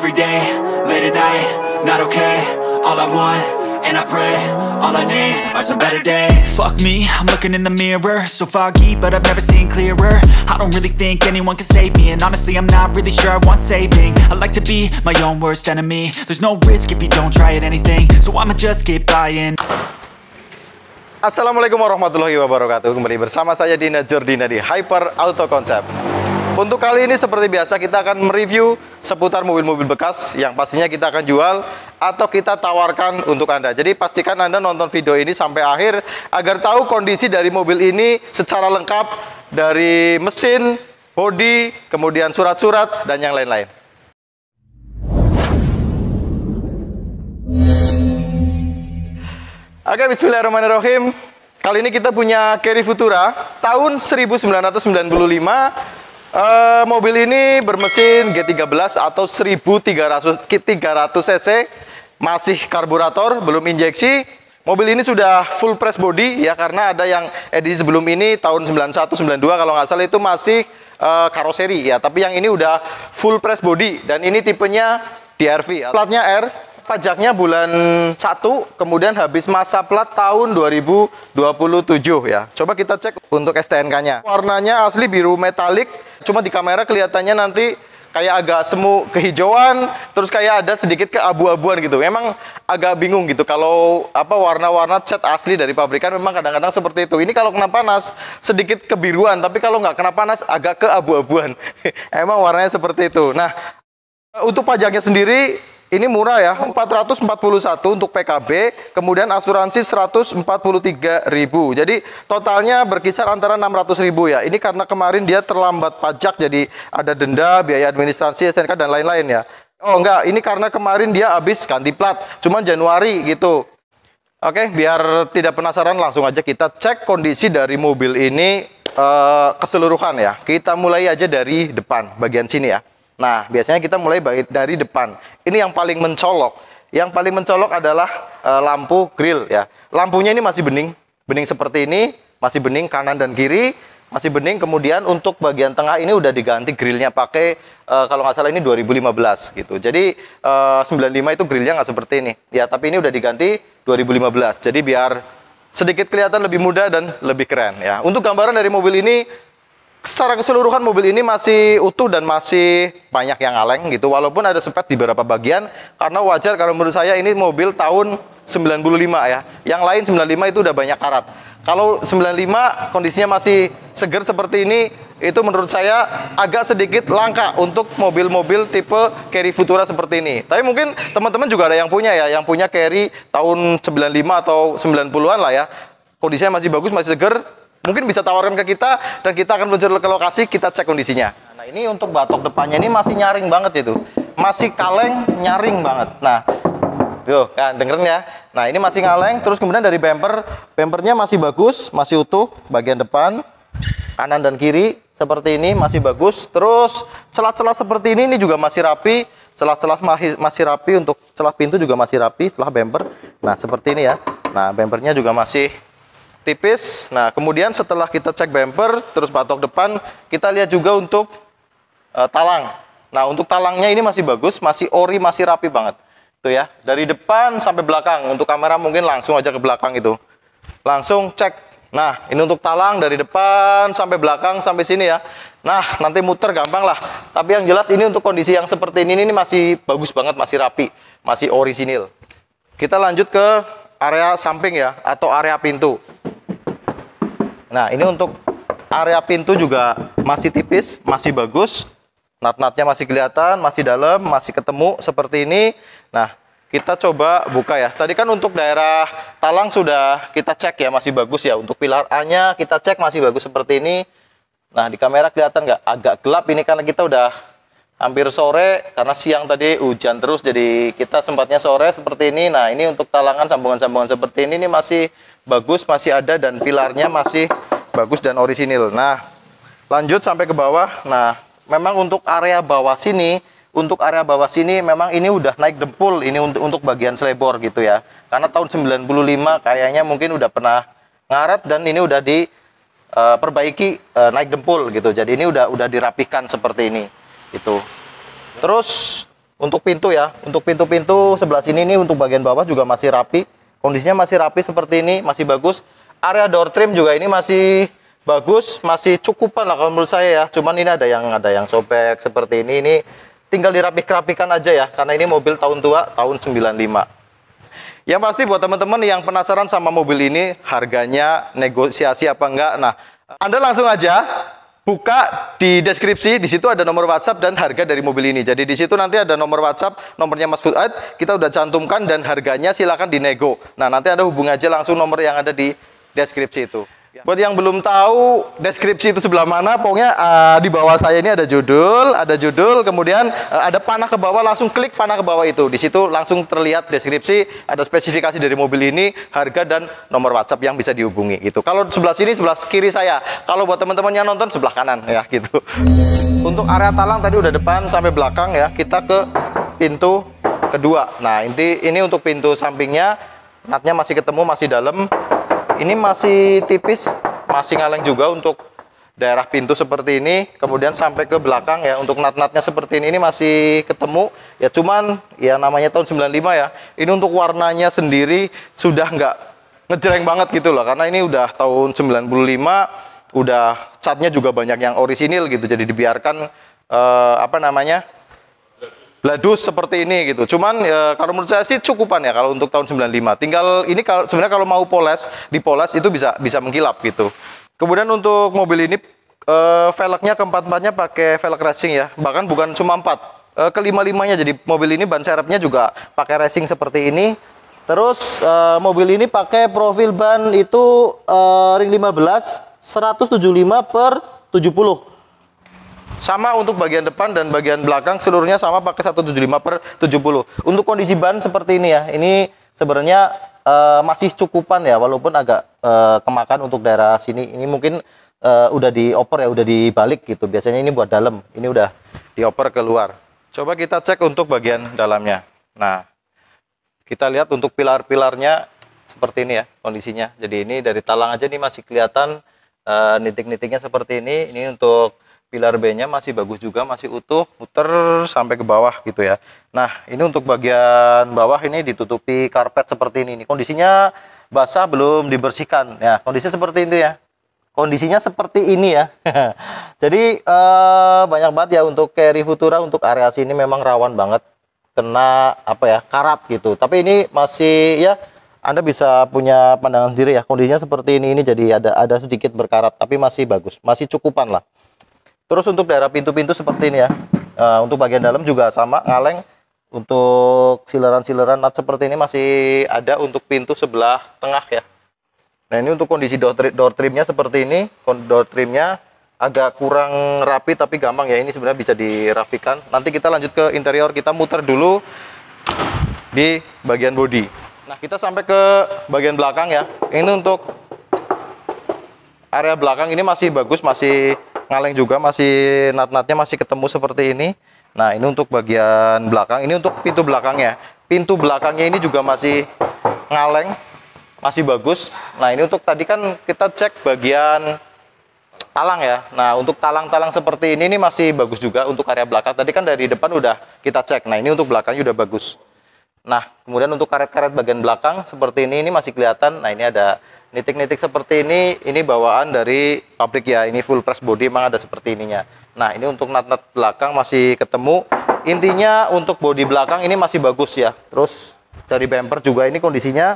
every day, late at night, not okay. All I want, and I pray, all I need are some better days. Fuck me, I'm looking in the mirror, so foggy, but I've never seen clearer. I don't really think anyone can save me, and honestly I'm not really sure I want saving. I like to be my own worst enemy. There's no risk if you don't try at anything, so I'ma just keep buying. Assalamualaikum warahmatullahi wabarakatuh. Kembali bersama saya Dina Jordina di Hyper Auto Concept. Untuk kali ini seperti biasa kita akan mereview seputar mobil-mobil bekas yang pastinya kita akan jual atau kita tawarkan untuk Anda. Jadi pastikan Anda nonton video ini sampai akhir agar tahu kondisi dari mobil ini secara lengkap, dari mesin, bodi, kemudian surat-surat dan yang lain-lain. Oke, bismillahirrahmanirrahim. Kali ini kita punya Carry Futura tahun 1995. Mobil ini bermesin G13 atau 1300 cc, masih karburator, belum injeksi. Mobil ini sudah full press body ya, karena ada yang edisi sebelum ini tahun 91, 92 kalau nggak salah itu masih karoseri ya. Tapi yang ini udah full press body dan ini tipenya DRV. Platnya R. Pajaknya bulan 1, kemudian habis masa plat tahun 2027 ya. Coba kita cek untuk STNK-nya. Warnanya asli biru metalik, cuma di kamera kelihatannya nanti kayak agak semu kehijauan, terus kayak ada sedikit keabu-abuan gitu. Memang agak bingung gitu kalau warna-warna cat asli dari pabrikan memang kadang-kadang seperti itu. Ini kalau kena panas sedikit kebiruan, tapi kalau nggak kena panas agak keabu-abuan. Emang warnanya seperti itu. Nah, untuk pajaknya sendiri ini murah ya, 441 untuk PKB, kemudian asuransi 143.000. Jadi totalnya berkisar antara 600.000 ya. Ini karena kemarin dia terlambat pajak, jadi ada denda, biaya administrasi, STNK dan lain-lain ya. Oh enggak, ini karena kemarin dia habis ganti plat, cuman Januari gitu. Oke, biar tidak penasaran langsung aja kita cek kondisi dari mobil ini keseluruhan ya. Kita mulai aja dari depan, bagian sini ya. Nah, biasanya kita mulai dari depan. Ini yang paling mencolok. Yang paling mencolok adalah lampu grill ya. Lampunya ini masih bening. Bening seperti ini, masih bening kanan dan kiri, masih bening. Kemudian untuk bagian tengah ini udah diganti grillnya pakai kalau nggak salah ini 2015 gitu. Jadi 95 itu grillnya nggak seperti ini. Ya, tapi ini udah diganti 2015. Jadi biar sedikit kelihatan lebih muda dan lebih keren ya. Untuk gambaran dari mobil ini, secara keseluruhan mobil ini masih utuh dan masih banyak yang kaleng gitu, walaupun ada sepet di beberapa bagian, karena wajar kalau menurut saya ini mobil tahun 95 ya. Yang lain 95 itu udah banyak karat. Kalau 95 kondisinya masih seger seperti ini, itu menurut saya agak sedikit langka untuk mobil-mobil tipe Carry Futura seperti ini. Tapi mungkin teman-teman juga ada yang punya ya, yang punya Carry tahun 95 atau 90-an lah ya. Kondisinya masih bagus, masih seger. Mungkin bisa tawarkan ke kita dan kita akan meluncur ke lokasi, kita cek kondisinya. Nah, ini untuk batok depannya ini masih nyaring banget itu. Masih kaleng, nyaring banget. Nah, tuh kan dengerin ya. Nah, ini masih ngaleng, terus kemudian dari bempernya masih bagus, masih utuh bagian depan, kanan dan kiri seperti ini masih bagus. Terus celah-celah seperti ini juga masih rapi. Celah-celah masih rapi, untuk celah pintu juga masih rapi setelah bemper. Nah, seperti ini ya. Nah, bempernya juga masih tipis. Nah, kemudian setelah kita cek bumper, terus batok depan, kita lihat juga untuk talang. Nah, untuk talangnya ini masih bagus, masih ori, masih rapi banget. Tuh ya, dari depan sampai belakang. Untuk kamera mungkin langsung aja ke belakang itu. Langsung cek. Nah, ini untuk talang dari depan sampai belakang sampai sini ya. Nah, nanti muter gampang lah. Tapi yang jelas ini untuk kondisi yang seperti ini masih bagus banget, masih rapi, masih orisinil. Kita lanjut ke area samping ya, atau area pintu. Nah, ini untuk area pintu juga masih tipis, masih bagus. Nat-natnya masih kelihatan, masih dalam, masih ketemu seperti ini. Nah, kita coba buka ya. Tadi kan untuk daerah talang sudah kita cek ya, masih bagus ya. Untuk pilar A-nya kita cek masih bagus seperti ini. Nah, di kamera kelihatan nggak? Agak gelap ini karena kita udah hampir sore, karena siang tadi hujan terus, jadi kita sempatnya sore seperti ini. Nah, ini untuk talangan sambungan-sambungan seperti ini masih bagus, masih ada, dan pilarnya masih bagus dan orisinil. Nah, lanjut sampai ke bawah. Nah, memang untuk area bawah sini, memang ini udah naik dempul ini untuk bagian selebor gitu ya. Karena tahun 95 kayaknya mungkin udah pernah ngaret dan ini udah diperbaiki naik dempul gitu. Jadi ini udah dirapihkan seperti ini. Itu. Terus Untuk pintu ya, untuk pintu-pintu sebelah sini ini untuk bagian bawah juga masih rapi. Kondisinya masih rapi seperti ini, masih bagus. Area door trim juga ini masih bagus, masih cukupan lah kalau menurut saya ya. Cuman ini ada yang sobek seperti ini. Ini tinggal dirapih-rapikan aja ya, karena ini mobil tahun tua, tahun 95. Yang pasti buat teman-teman yang penasaran sama mobil ini, harganya negosiasi apa enggak. Nah, Anda langsung aja buka di deskripsi, di situ ada nomor WhatsApp dan harga dari mobil ini. Jadi di situ nanti ada nomor WhatsApp, nomornya Mas Fuad, kita udah cantumkan dan harganya silakan dinego. Nah, nanti Anda hubungi aja langsung nomor yang ada di deskripsi itu. Buat yang belum tahu deskripsi itu sebelah mana, pokoknya di bawah saya ini ada judul, kemudian ada panah ke bawah, langsung klik panah ke bawah itu. Di situ langsung terlihat deskripsi, ada spesifikasi dari mobil ini, harga dan nomor WhatsApp yang bisa dihubungi gitu. Kalau sebelah sini, sebelah kiri saya. Kalau buat teman-teman yang nonton sebelah kanan ya gitu. Untuk area talang tadi udah depan sampai belakang ya. Kita ke pintu kedua. Nah, ini untuk pintu sampingnya, natnya masih ketemu, masih dalam. Ini masih tipis, masih ngaleng juga untuk daerah pintu seperti ini. Kemudian sampai ke belakang ya, untuk nat-natnya seperti ini masih ketemu. Ya cuman, ya namanya tahun 95 ya. Ini untuk warnanya sendiri sudah nggak ngejreng banget gitu loh. Karena ini udah tahun 95, udah catnya juga banyak yang orisinil gitu. Jadi dibiarkan, bladus seperti ini gitu. Cuman ya, kalau menurut saya sih cukupan ya kalau untuk tahun 95. Tinggal ini kalau sebenarnya kalau mau dipoles itu bisa mengkilap gitu. Kemudian untuk mobil ini velgnya keempat-empatnya pakai velg racing ya. Bahkan bukan cuma 4. Kelima-limanya, jadi mobil ini ban serepnya juga pakai racing seperti ini. Terus mobil ini pakai profil ban itu ring 15 175/70. Sama untuk bagian depan dan bagian belakang seluruhnya sama pakai 175/70. Untuk kondisi ban seperti ini ya. Ini sebenarnya masih cukupan ya, walaupun agak kemakan untuk daerah sini. Ini mungkin udah dioper ya, udah dibalik gitu. Biasanya ini buat dalam. Ini udah dioper keluar. Coba kita cek untuk bagian dalamnya. Nah, kita lihat untuk pilar-pilarnya seperti ini ya kondisinya. Jadi ini dari talang aja nih masih kelihatan nitik-nitiknya seperti ini. Ini untuk pilar B-nya masih bagus juga, masih utuh, muter sampai ke bawah gitu ya. Nah, ini untuk bagian bawah ini ditutupi karpet seperti ini. Kondisinya basah, belum dibersihkan. Ya, kondisinya seperti itu ya. Kondisinya seperti ini ya. Jadi banyak banget ya untuk Carry Futura, untuk area sini memang rawan banget kena karat gitu. Tapi ini masih ya, Anda bisa punya pandangan sendiri ya. Kondisinya seperti ini jadi ada sedikit berkarat, tapi masih bagus, masih cukupan lah. Terus untuk daerah pintu-pintu seperti ini ya. Untuk bagian dalam juga sama, ngaleng. Untuk sileran-sileran nut seperti ini masih ada untuk pintu sebelah tengah ya. Nah, ini untuk kondisi door trimnya seperti ini. Door trimnya agak kurang rapi tapi gampang ya. Ini sebenarnya bisa dirapikan. Nanti kita lanjut ke interior, kita muter dulu di bagian bodi. Nah, kita sampai ke bagian belakang ya. Ini untuk area belakang ini masih bagus, masih ngaleng juga, masih nat-natnya masih ketemu seperti ini. Nah, ini untuk bagian belakang, ini untuk pintu belakangnya. Pintu belakangnya ini juga masih ngaleng, masih bagus. Nah, ini untuk tadi kan kita cek bagian talang ya. Nah, untuk talang-talang seperti ini masih bagus juga untuk area belakang. Tadi kan dari depan udah kita cek. Nah, ini untuk belakangnya udah bagus. Nah, kemudian untuk karet-karet bagian belakang seperti ini masih kelihatan. Nah, ini ada nitik-nitik seperti ini bawaan dari pabrik ya. Ini full press body, emang ada seperti ininya. Nah, ini untuk nut-nut belakang masih ketemu. Intinya untuk bodi belakang ini masih bagus ya. Terus dari bumper juga ini kondisinya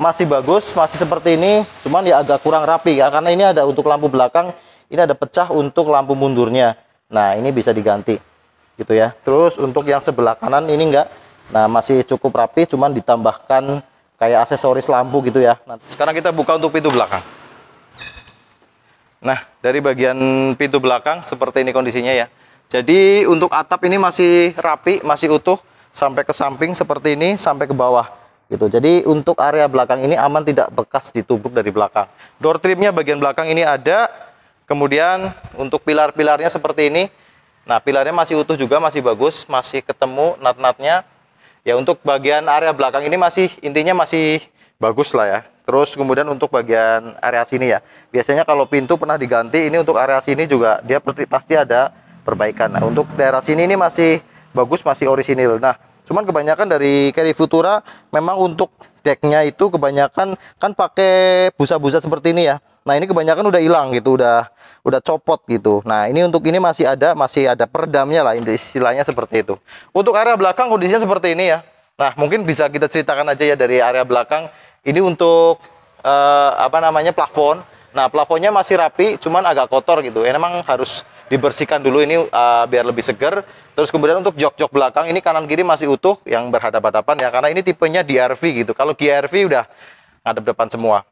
masih bagus, masih seperti ini. Cuman ya agak kurang rapi ya, karena ini ada untuk lampu belakang, ini ada pecah untuk lampu mundurnya. Nah, ini bisa diganti gitu ya. Terus untuk yang sebelah kanan ini enggak. Nah, masih cukup rapi, cuman ditambahkan kayak aksesoris lampu gitu ya. Nah, sekarang kita buka untuk pintu belakang. Nah, dari bagian pintu belakang seperti ini kondisinya ya. Jadi untuk atap ini masih rapi, masih utuh sampai ke samping seperti ini, sampai ke bawah gitu. Jadi untuk area belakang ini aman, tidak bekas ditubruk dari belakang. Door trimnya bagian belakang ini ada. Kemudian untuk pilar-pilarnya seperti ini. Nah, pilarnya masih utuh juga, masih bagus, masih ketemu nut-nutnya. Ya, untuk bagian area belakang ini intinya masih bagus lah ya. Terus kemudian untuk bagian area sini ya. Biasanya kalau pintu pernah diganti, ini untuk area sini juga dia pasti ada perbaikan. Nah, untuk daerah sini ini masih bagus, masih orisinil. Nah, cuman kebanyakan dari Carry Futura memang untuk decknya itu kebanyakan kan pakai busa-busa seperti ini ya. Nah, ini kebanyakan udah hilang gitu, udah copot gitu. Nah, ini untuk ini masih ada peredamnya lah, istilahnya seperti itu. Untuk area belakang kondisinya seperti ini ya. Nah, mungkin bisa kita ceritakan aja ya dari area belakang. Ini untuk plafon. Nah, plafonnya masih rapi, cuman agak kotor gitu. Memang harus dibersihkan dulu ini biar lebih segar. Terus kemudian untuk jok-jok belakang ini kanan kiri masih utuh yang berhadapan-hadapan ya, karena ini tipenya DRV gitu. Kalau GRV udah ngadep depan semua.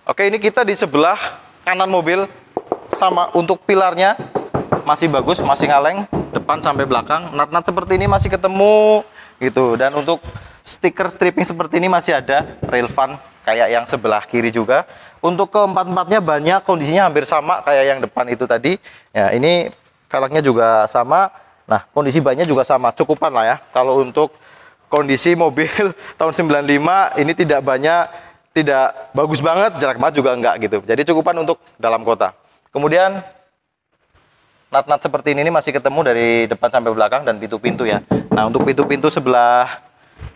Oke, ini kita di sebelah kanan mobil, sama untuk pilarnya masih bagus, masih ngaleng depan sampai belakang. Nat-nat seperti ini masih ketemu gitu. Dan untuk stiker stripping seperti ini masih ada, relevan kayak yang sebelah kiri juga. Untuk keempat-empatnya banyak kondisinya hampir sama kayak yang depan itu tadi. Ya, ini velgnya juga sama. Nah, kondisi bannya juga sama, cukupan lah ya. Kalau untuk kondisi mobil tahun 95 ini tidak banyak, tidak bagus banget, jelek banget juga enggak gitu. Jadi cukupan untuk dalam kota. Kemudian nat-nat seperti ini masih ketemu dari depan sampai belakang dan pintu-pintu ya. Nah, untuk pintu-pintu sebelah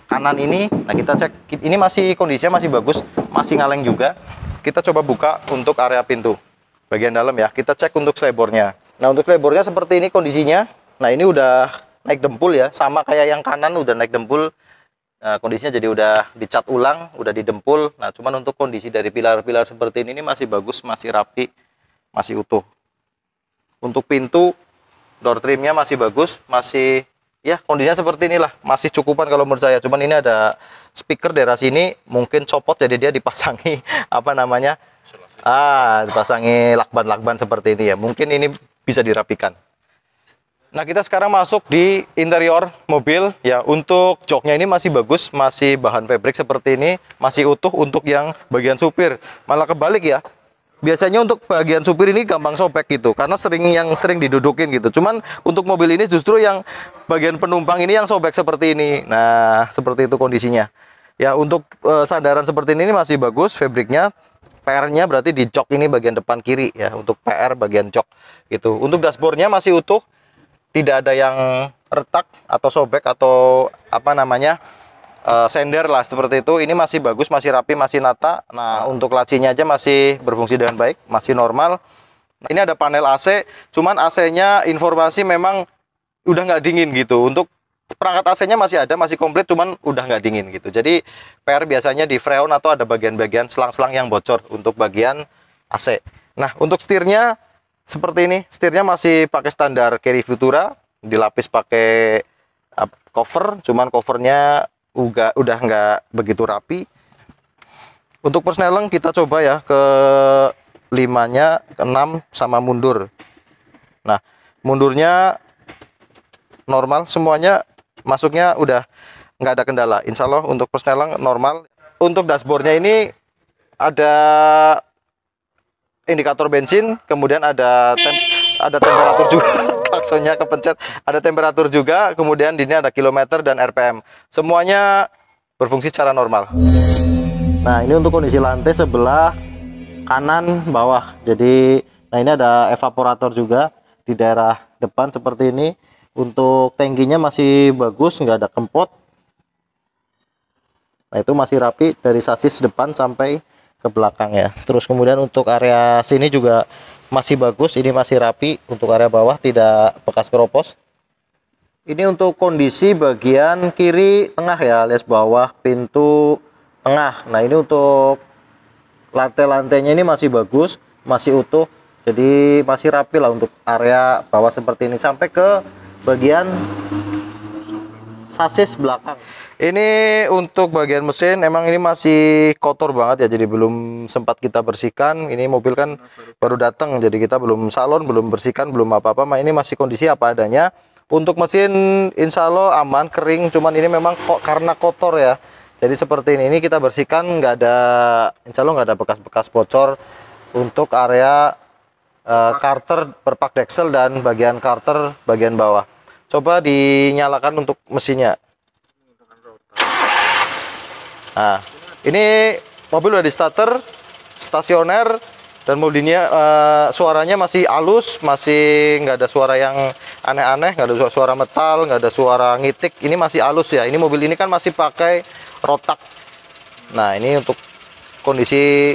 kanan ini, nah kita cek, ini masih kondisinya masih bagus, masih ngaleng juga. Kita coba buka untuk area pintu bagian dalam ya. Kita cek untuk selebornya. Nah, untuk selebornya seperti ini kondisinya. Nah, ini udah naik dempul ya, sama kayak yang kanan udah naik dempul. Nah, kondisinya jadi udah dicat ulang, udah didempul. Nah, cuman untuk kondisi dari pilar-pilar seperti ini masih bagus, masih rapi, masih utuh. Untuk pintu, door trimnya masih bagus, masih ya kondisinya seperti inilah, masih cukupan kalau menurut saya. Cuman ini ada speaker daerah sini mungkin copot, jadi dia dipasangi dipasangi lakban-lakban seperti ini ya. Mungkin ini bisa dirapikan. Nah, kita sekarang masuk di interior mobil ya. Untuk joknya ini masih bagus, masih bahan fabric seperti ini, masih utuh. Untuk yang bagian supir malah kebalik ya. Biasanya untuk bagian supir ini gampang sobek gitu, karena sering didudukin gitu. Cuman untuk mobil ini justru yang bagian penumpang ini yang sobek seperti ini. Nah, seperti itu kondisinya. Ya, untuk sandaran seperti ini masih bagus fabriknya. PR-nya berarti di jok ini bagian depan kiri ya, untuk PR bagian jok gitu. Untuk dashboardnya masih utuh, tidak ada yang retak atau sobek atau sender lah seperti itu. Ini masih bagus, masih rapi, masih nata. Nah, untuk lacinya aja masih berfungsi dengan baik, masih normal. Ini ada panel AC, cuman AC-nya informasi memang udah nggak dingin gitu. Untuk perangkat AC-nya masih ada, masih komplit, cuman udah nggak dingin gitu. Jadi PR biasanya di freon atau ada bagian-bagian selang-selang yang bocor untuk bagian AC. Nah, untuk setirnya seperti ini. Setirnya masih pakai standar Carry Futura, dilapis pakai cover, cuman covernya udah nggak begitu rapi. Untuk persneleng kita coba ya ke 5-nya, ke 6 sama mundur. Nah, mundurnya normal, semuanya masuknya udah nggak ada kendala. Insya Allah untuk persneleng normal. Untuk dashboardnya ini ada indikator bensin, kemudian ada temperatur juga. Klaksonnya kepencet, ada temperatur juga, kemudian di ini ada kilometer dan RPM. Semuanya berfungsi secara normal. Nah, ini untuk kondisi lantai sebelah kanan bawah. Jadi, nah ini ada evaporator juga di daerah depan seperti ini. Untuk tangkinya masih bagus, nggak ada kempot. Nah, itu masih rapi dari sasis depan sampai ke belakang ya. Terus kemudian untuk area sini juga masih bagus, ini masih rapi. Untuk area bawah tidak bekas keropos. Ini untuk kondisi bagian kiri tengah ya, alias bawah pintu tengah. Nah, ini untuk lantai-lantainya ini masih bagus, masih utuh. Jadi masih rapi lah untuk area bawah seperti ini sampai ke bagian sasis belakang. Ini untuk bagian mesin emang ini masih kotor banget ya, jadi belum sempat kita bersihkan. Ini mobil kan baru datang, jadi kita belum salon, belum bersihkan, belum apa-apa. Ini masih kondisi apa adanya. Untuk mesin insya Allah aman, kering, cuman ini memang kok karena kotor ya. Jadi seperti ini kita bersihkan, nggak ada, insya Allah nggak ada bekas-bekas bocor. Untuk area karter perpak deksel dan bagian karter bagian bawah. Coba dinyalakan untuk mesinnya. Nah, ini mobil udah di starter, stasioner, Dan mobil ini suaranya masih halus, masih nggak ada suara yang aneh-aneh, nggak ada suara metal, nggak ada suara ngitik. Ini masih halus ya. Ini mobil ini kan masih pakai rotak. Nah, ini untuk kondisi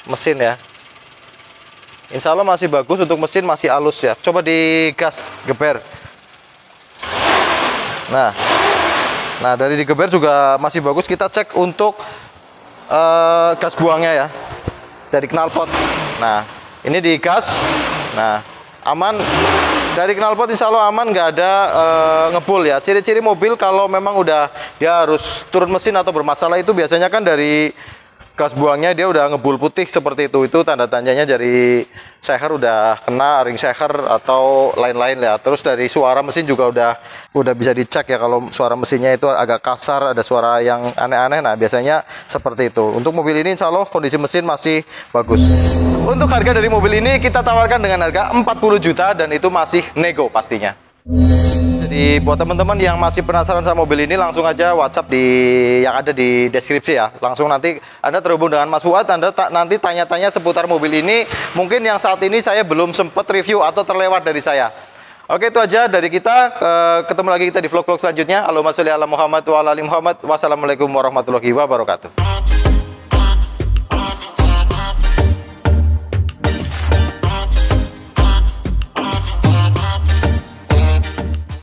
mesin ya. Insya Allah masih bagus, untuk mesin masih halus ya. Coba digas, geber. Nah dari digeber juga masih bagus. Kita cek untuk gas buangnya ya, dari knalpot. Nah, ini digas. Nah, aman. Dari knalpot insya Allah aman, nggak ada ngebul ya. Ciri-ciri mobil kalau memang udah dia harus turun mesin atau bermasalah itu biasanya kan dari gas buangnya dia udah ngebul putih seperti itu. Itu tanda-tandanya dari seher udah kena, ring seher atau lain-lain ya. Terus dari suara mesin juga udah bisa dicek ya, kalau suara mesinnya itu agak kasar, ada suara yang aneh-aneh. Nah, biasanya seperti itu. Untuk mobil ini insya Allah kondisi mesin masih bagus. Untuk harga dari mobil ini kita tawarkan dengan harga 40 juta dan itu masih nego pastinya. Jadi buat teman-teman yang masih penasaran sama mobil ini, langsung aja WhatsApp yang ada di deskripsi ya. Langsung nanti Anda terhubung dengan Mas Fuad, Anda nanti tanya-tanya seputar mobil ini. Mungkin yang saat ini saya belum sempat review atau terlewat dari saya. Oke, itu aja dari kita. Ketemu lagi kita di vlog-vlog selanjutnya. Allahumma sholli ala Muhammad wa ala ali Muhammad. Wassalamualaikum warahmatullahi wabarakatuh.